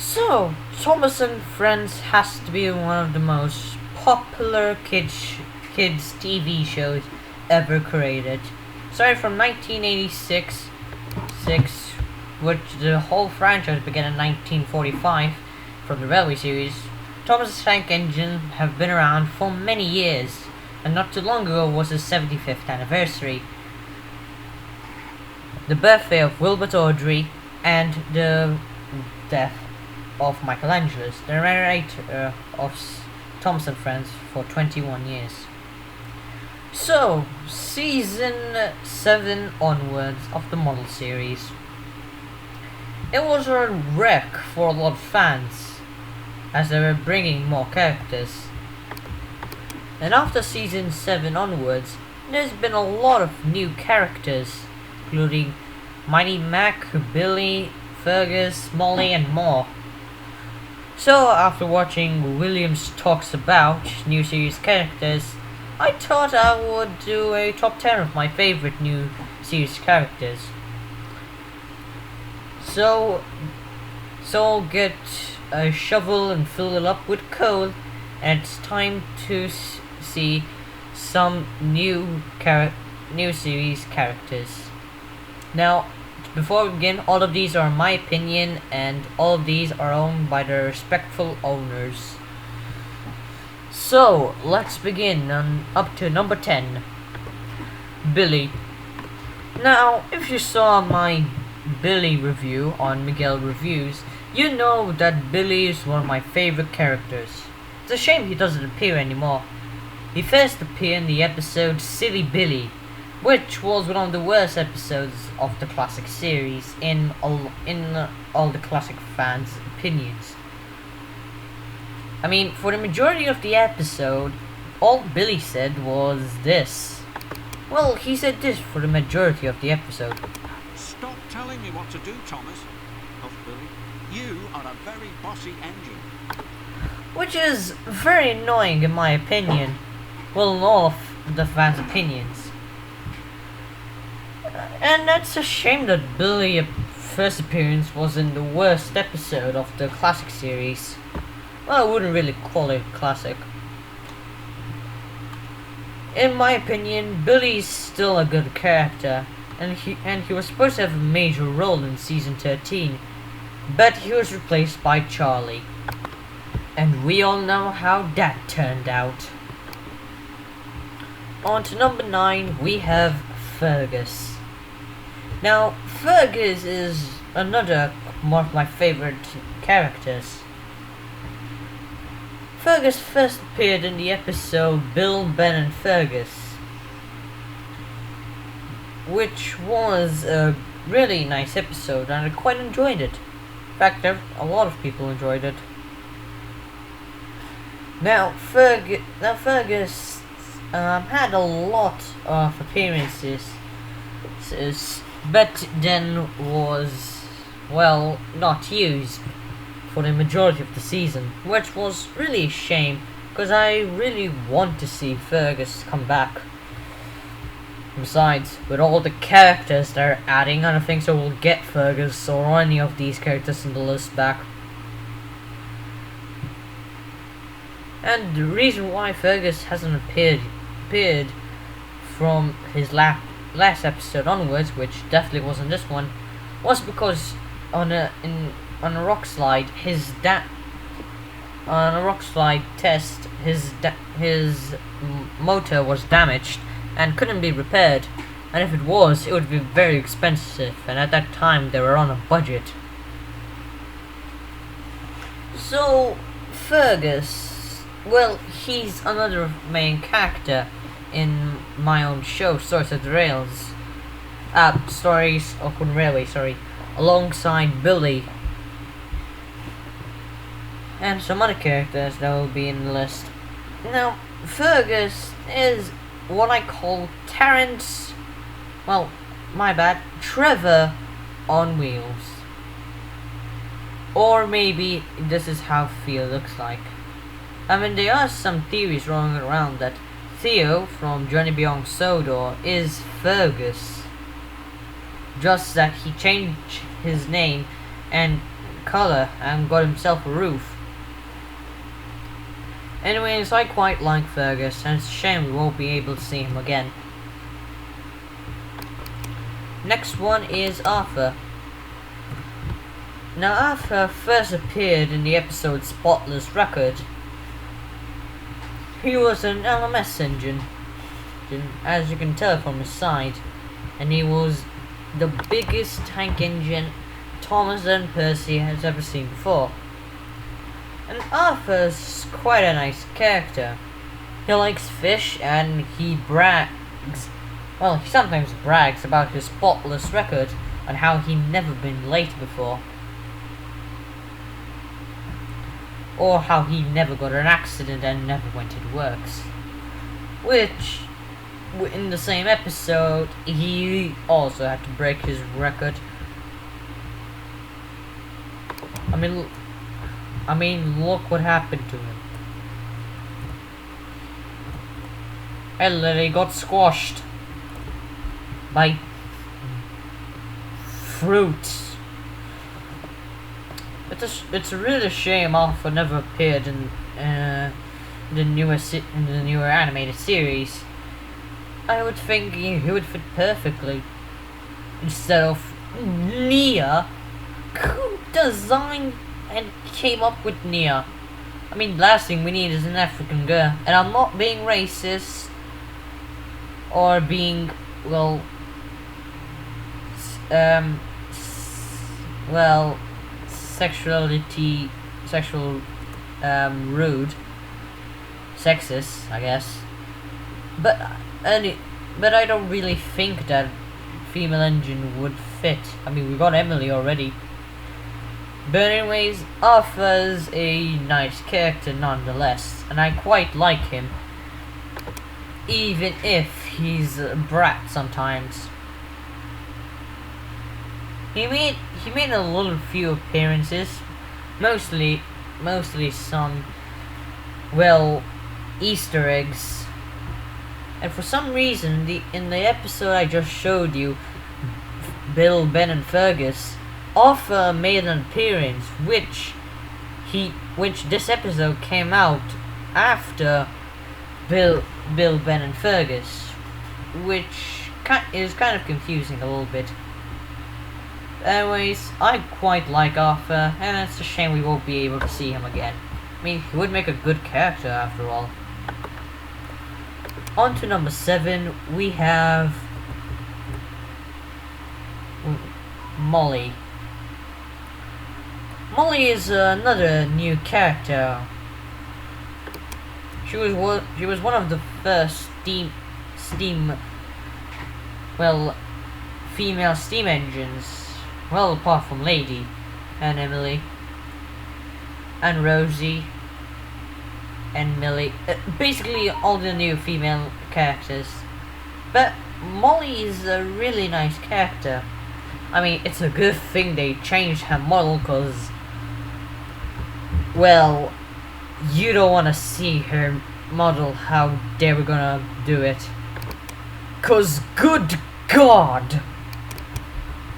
So, Thomas and Friends has to be one of the most popular kids TV shows ever created. Started from 1986, which the whole franchise began in 1945 from the Railway series. Thomas the Tank Engine have been around for many years, and not too long ago was the 75th anniversary. The birthday of Wilbert Audrey and the death of Michelangelo, the narrator of Thomas and Friends for 21 years. So, season 7 onwards of the model series. It was a wreck for a lot of fans, as they were bringing more characters. And after season 7 onwards, there's been a lot of new characters, including Mighty Mac, Billy, Fergus, Molly, and more. So after watching Williams talks about new series characters, I thought I would do a top 10 of my favorite new series characters. So I'll get a shovel and fill it up with coal, and it's time to see some new series characters. Now, before we begin, all of these are my opinion, and all of these are owned by their respectful owners. So, let's begin up to number 10. Billy. Now, if you saw my Billy review on Miguel Reviews, you know that Billy is one of my favorite characters. It's a shame he doesn't appear anymore. He first appeared in the episode Silly Billy, which was one of the worst episodes of the classic series in all the classic fans' opinions. I mean, for the majority of the episode, all Billy said was this. Well, he said this for the majority of the episode. Stop telling me what to do, Thomas, huffed Billy. You are a very bossy engine. Which is very annoying in my opinion. Well, in all of the fans' opinions. And that's a shame that Billy's first appearance was in the worst episode of the classic series. Well, I wouldn't really call it classic. In my opinion, Billy's still a good character, and he was supposed to have a major role in season 13, but he was replaced by Charlie. And we all know how that turned out. On to number 9, we have Fergus. Now, Fergus is another one of my favorite characters. Fergus first appeared in the episode Bill, Ben and Fergus, which was a really nice episode, and I quite enjoyed it. In fact, a lot of people enjoyed it. Now, Fergus had a lot of appearances, but then was, well, not used for the majority of the season, which was really a shame, because I really want to see Fergus come back. Besides, with all the characters they're adding, I don't think so we'll get Fergus or any of these characters in the list back. And the reason why Fergus hasn't appeared from his last episode onwards, which definitely wasn't this one, was because on a rock slide test, his motor was damaged and couldn't be repaired, and if it was, it would be very expensive, and at that time they were on a budget. So Fergus, well, he's another main character in my own show, Stories of the Rails. Stories of the Railway, alongside Billy and some other characters that will be in the list. Now, Fergus is what I call Trevor on wheels. Or maybe this is how Theo looks like. I mean, there are some theories rolling around that Theo from Journey Beyond Sodor is Fergus. Just that he changed his name and colour and got himself a roof. Anyways, I quite like Fergus, and it's a shame we won't be able to see him again. Next one is Arthur. Now, Arthur first appeared in the episode Spotless Record. He was an LMS engine, as you can tell from his side, and he was the biggest tank engine Thomas and Percy has ever seen before. And Arthur's quite a nice character. He likes fish and he brags, well, he sometimes brags about his spotless record and how he never been late before. Or how he never got an accident and never went to works. Which, in the same episode, he also had to break his record. I mean, look what happened to him. He literally got squashed by fruits. It's a really shame Arthur never appeared in the newer animated series. I would think he would fit perfectly instead of Nia. Who designed and came up with Nia? I mean, last thing we need is an African girl, and I'm not being racist or being well rude, sexist, I guess. But I don't really think that female engine would fit. I mean, we got Emily already. But anyways, Arthur's a nice character nonetheless, and I quite like him, even if he's a brat sometimes. He made a little few appearances, mostly some, well, Easter eggs. And for some reason, in the episode I just showed you, Bill, Ben, and Fergus, Arthur made an appearance, which this episode came out after Bill, Ben, and Fergus, which is kind of confusing a little bit. Anyways, I quite like Arthur, and it's a shame we won't be able to see him again. I mean, he would make a good character after all. On to number 7, we have Molly. Molly is another new character. She was one of the first female steam engines. Well, apart from Lady and Emily and Rosie and Millie, basically all the new female characters. But Molly is a really nice character. I mean, it's a good thing they changed her model, cause, well, you don't want to see her model how they were gonna do it. Cause good God!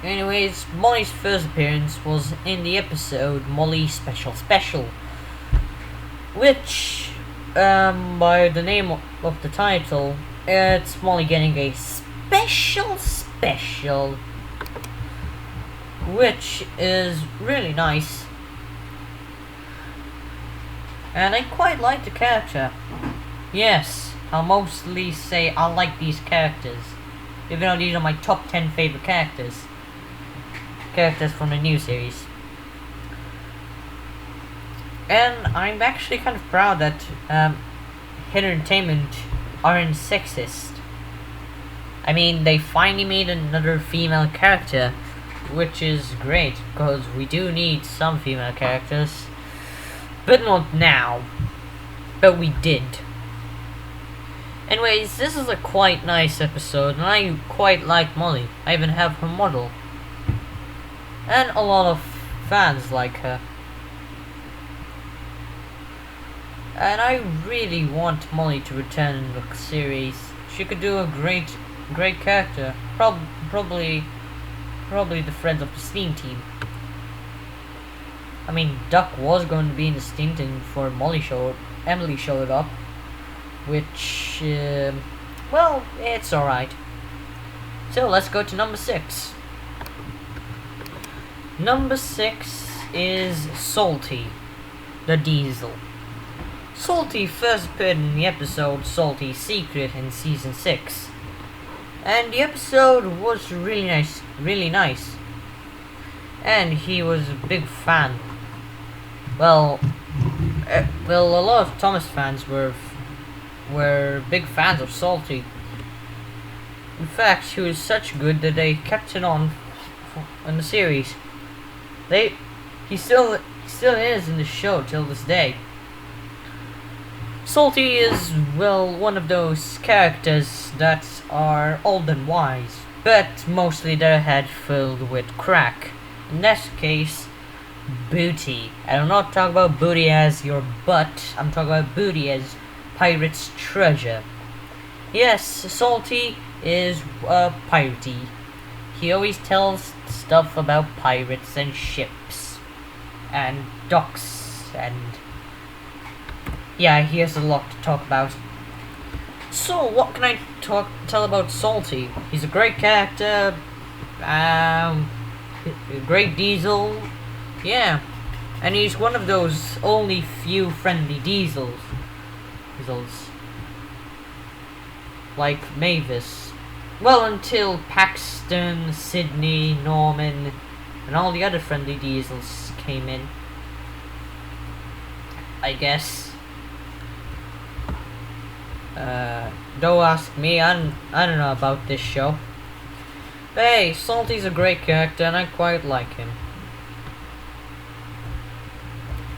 Anyways, Molly's first appearance was in the episode Molly Special, which, by the name of the title, it's Molly getting a special, which is really nice. And I quite like the character. Yes, I'll mostly say I like these characters, even though these are my top 10 favorite characters from the new series. And I'm actually kind of proud that Hit Entertainment aren't sexist. I mean, they finally made another female character, which is great, because we do need some female characters. But not now. But we did. Anyways, this is a quite nice episode, and I quite like Molly. I even have her model. And a lot of fans like her. And I really want Molly to return in the series. She could do a great character. Probably the Friends of the Steam team. I mean, Duck was going to be in the stint and for Emily showed up, which, well, it's alright. So let's go to number 6. Number 6 is Salty, the Diesel. Salty first appeared in the episode Salty's Secret in season 6. And the episode was really nice. And he was a big fan. Well, a lot of Thomas fans were big fans of Salty. In fact, he was such good that they kept it on in the series. He still is in the show till this day. Salty is, well, one of those characters that are old and wise, but mostly their head filled with crack. In this case, booty. I'm not talking about booty as your butt, I'm talking about booty as pirate's treasure. Yes, Salty is piratey. He always tells stuff about pirates and ships and docks and yeah, he has a lot to talk about. So what can I tell about Salty? He's a great character, a great diesel, yeah, and he's one of those only few friendly diesels like Mavis. Well, until Paxton, Sydney, Norman, and all the other friendly diesels came in, I guess. Don't ask me, I don't know about this show. But hey, Salty's a great character and I quite like him.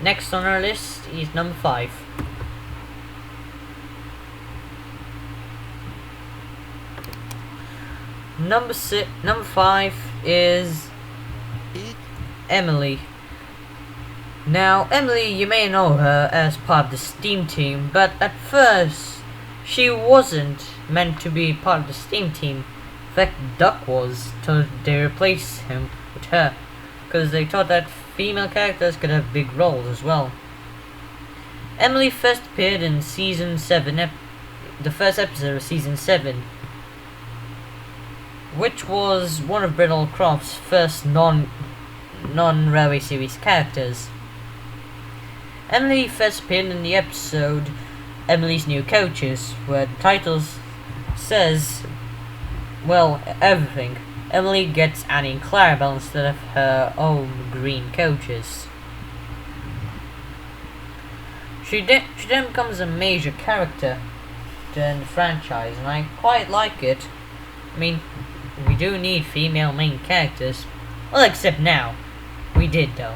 Next on our list is number 5. Number 5 is Emily. Now, Emily, you may know her as part of the STEAM team, but at first she wasn't meant to be part of the STEAM team. In fact, Duck was, so they replaced him with her, because they thought that female characters could have big roles as well. Emily first appeared in season 7, the first episode of season 7, which was one of Brittlecroft's first non-Railway series characters. Emily first appeared in the episode Emily's New Coaches, where the title says, well, everything. Emily gets Annie and Clarabelle instead of her own green coaches. She then becomes a major character in the franchise, and I quite like it. I mean, we do need female main characters. Well, except now. We did, though.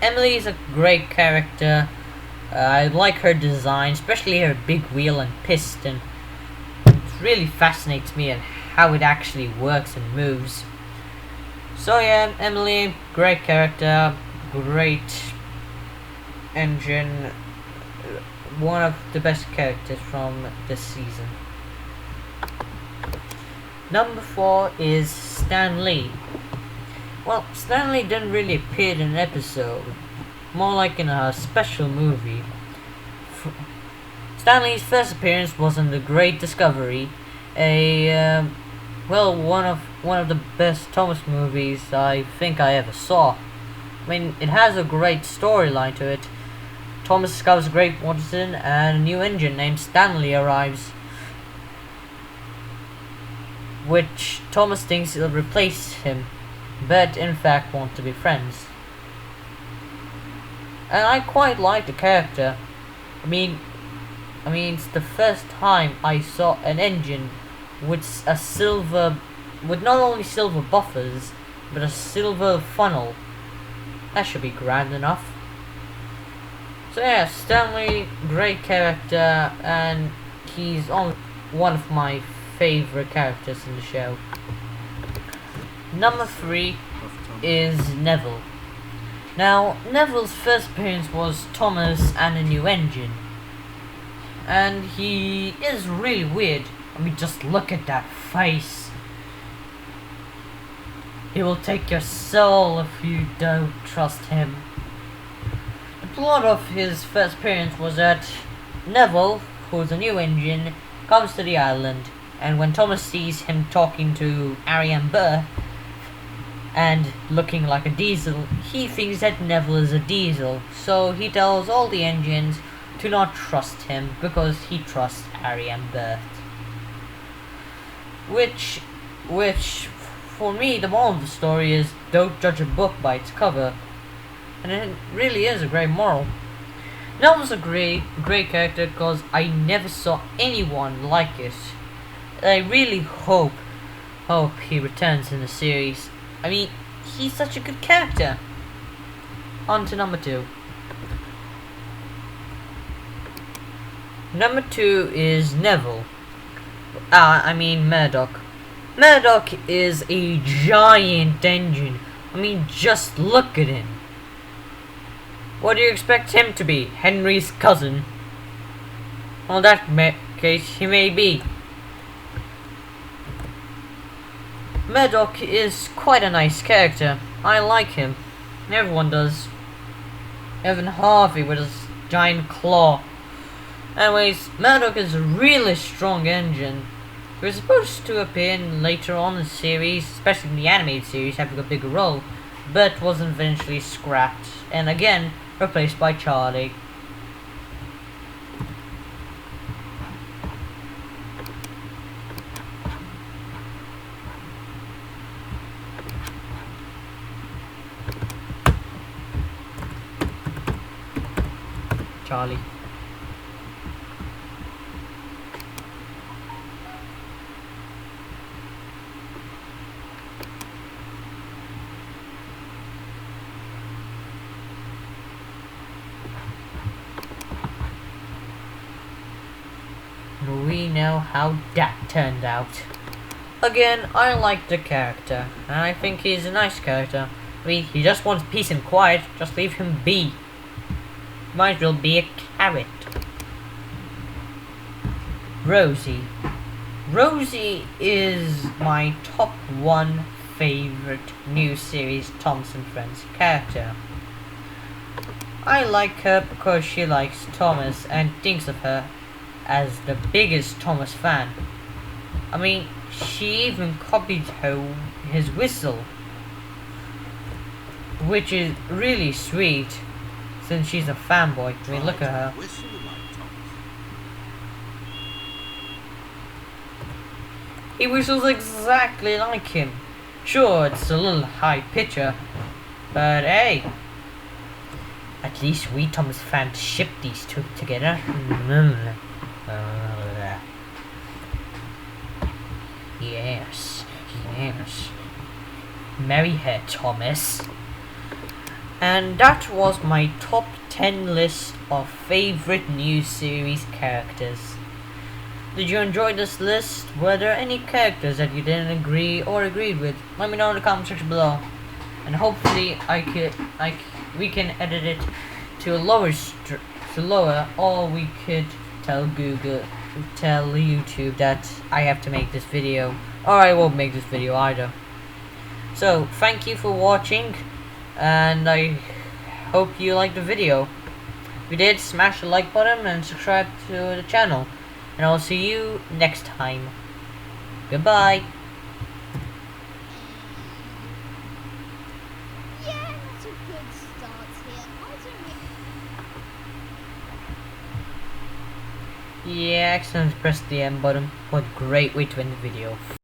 Emily is a great character. I like her design, especially her big wheel and piston. It really fascinates me and how it actually works and moves. So yeah, Emily, great character, great engine, one of the best characters from this season. Number 4 is Stanley. Well, Stanley didn't really appear in an episode, more like in a special movie. Stanley's first appearance was in The Great Discovery, one of the best Thomas movies I think I ever saw. I mean, it has a great storyline to it. Thomas discovers Great Watson and a new engine named Stanley arrives, which Thomas thinks will replace him, but in fact want to be friends. And I quite like the character. I mean, it's the first time I saw an engine with not only silver buffers, but a silver funnel. That should be grand enough. So yeah, Stanley, great character, and he's one of my favorite characters in the show. Number 3 is Neville. Now, Neville's first appearance was Thomas and a New Engine, and he is really weird. I mean, just look at that face. He will take your soul if you don't trust him. The plot of his first appearance was that Neville, who's a new engine, comes to the island, and when Thomas sees him talking to Ariane Burr and looking like a diesel, he thinks that Neville is a diesel, so he tells all the engines to not trust him because he trusts Ariane Burr. Which for me, the moral of the story is don't judge a book by its cover. And it really is a great moral. Neville's a great character because I never saw anyone like it. I really hope he returns in the series. I mean, he's such a good character. On to number 2. Number 2 is Neville. I mean Madok. Madok is a giant engine. I mean, just look at him. What do you expect him to be? Henry's cousin? Well, in that case, he may be. Madok is quite a nice character. I like him. Everyone does. Even Harvey with his giant claw. Anyways, Madok is a really strong engine. He was supposed to appear later on in the series, especially in the animated series, having a bigger role, but was eventually scrapped, and again, replaced by Charlie. Charlie. We know how that turned out. Again, I like the character, and I think he's a nice character. I mean, he just wants peace and quiet, just leave him be. Might as well be a carrot. Rosie. Rosie is my top 1 favorite new series Thompson Friends character. I like her because she likes Thomas and thinks of her as the biggest Thomas fan. I mean, she even copied his whistle, which is really sweet since she's a fanboy. I mean, look at her. He whistles exactly like him. Sure, it's a little high pitcher, but hey, at least we Thomas fans ship these two together. Yes. Marry her, Thomas. And that was my top 10 list of favorite new series characters. Did you enjoy this list? Were there any characters that you didn't agree or agreed with? Let me know in the comment section below. And hopefully we can edit it to lower, or we could tell YouTube that I have to make this video, or I won't make this video either. So thank you for watching, and I hope you liked the video. If you did, smash the like button and subscribe to the channel, and I'll see you next time. Goodbye. Yeah, that's a good start here. Yeah, accidentally pressed the M button. What a great way to end the video.